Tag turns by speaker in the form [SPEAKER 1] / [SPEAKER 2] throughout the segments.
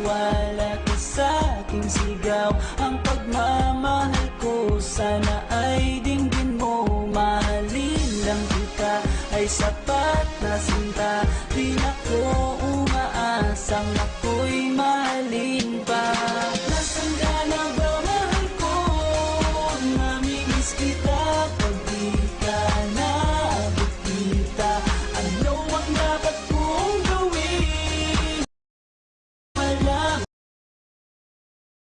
[SPEAKER 1] maniwala ka sa aking sigaw. Ang pagmamahal ko sana ay dinggin mo. Mahalin lang kita ay sapat na sinta. Di na ko umaasang ako'y mahalin pa. Nasaan ka na ba, mahal ko? Namimiss kita pag di ka naabot kita. Ano ang dapat kong gawin? Walang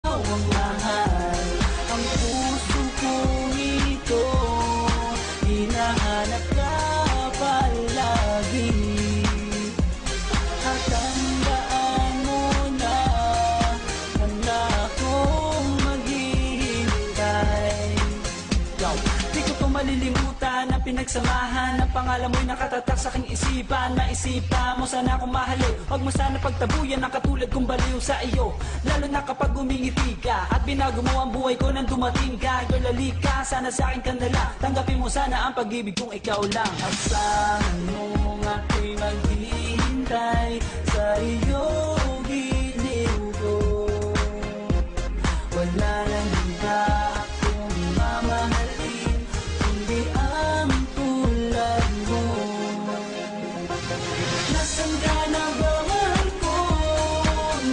[SPEAKER 1] ang mahal. Ang puso kong ito hinahanap ka palagi. At tandaan mo na handa akong maghihintay. Di ko to malilimutan ang pinagsamahan. Ang pangalan mo'y nakatatak sa aking isipan. Maisipan mo sana akong mahalin. Huwag mo sana pagtabuyan ang katulad kong baliw sa iyo. Lalo na kapag umingiti ka at binago mo ang buhay ko nang dumating ka. Girl, halika, sana sa akin ka na lang. Tanggapin mo sana ang pag-ibig kong ikaw lang. Asahan mo ako'y maghihintay sa iyo, giliw ko. Wala lang iba akong mamahalin kundi ang tulad mo. Nasaan ka na ba, mahal ko?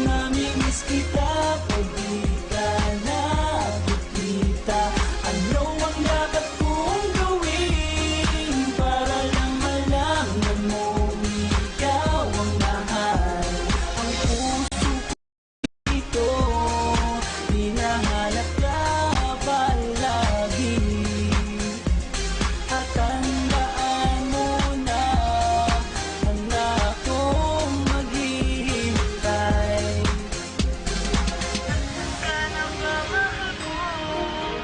[SPEAKER 1] Namimiss kita pag di ka naabot kita. Ano ang dapat kong gawin para lang malaman mo ikaw ang mahal? Ang puso ito hinahanap ka palagi. At tandaan mo na handa akong maghihintay. Nasaan ka na ba, mahal ko?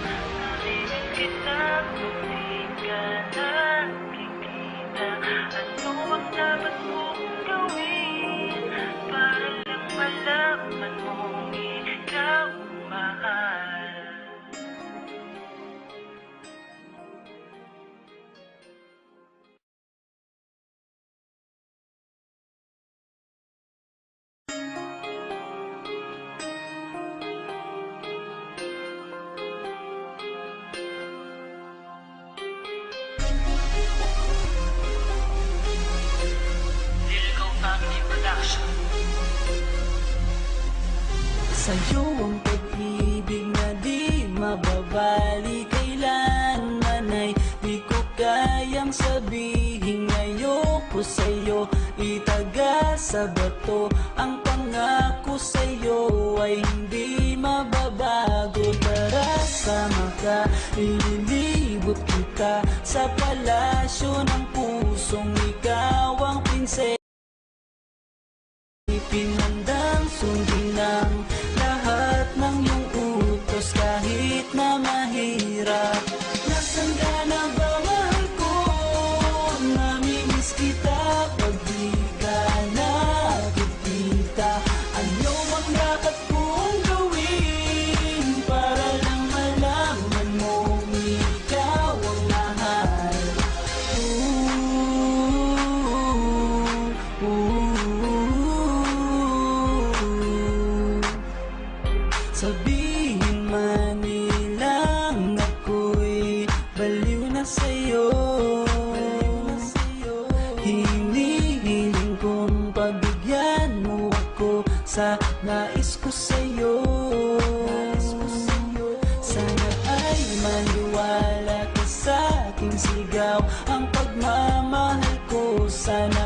[SPEAKER 1] Namimiss kita kung di ka nakikita. Ano ang dapat kong gawin para lang malaman mong ikaw ang mahal? Lilgo Family Production. Sa'yo ang pag-ibig na di mababali. Kailanman ay di ko kayang sabihin ayoko sa'yo. Itaga sa bato ang pangako sa'yo ay hindi mababago. Tara, sama ka, ililibot kita sa palasyo ng pusong ikaw ang prinsesa. Ipinandang sundin ng lahat ng iyong utos kahit na mahirap. Nasaan ka na ba, mahal ko? Namimiss kita pag di ka naabot kita. Ano ang dapat kong gawin para lang malaman mo ikaw ang mahal? Sabihin man nilang ako'y baliw na sa'yo. Hinihiling kong pabigyan mo ako sa nais ko sa'yo. Sana ay maniwala ka sa aking sigaw. Ang pagmamahal ko sana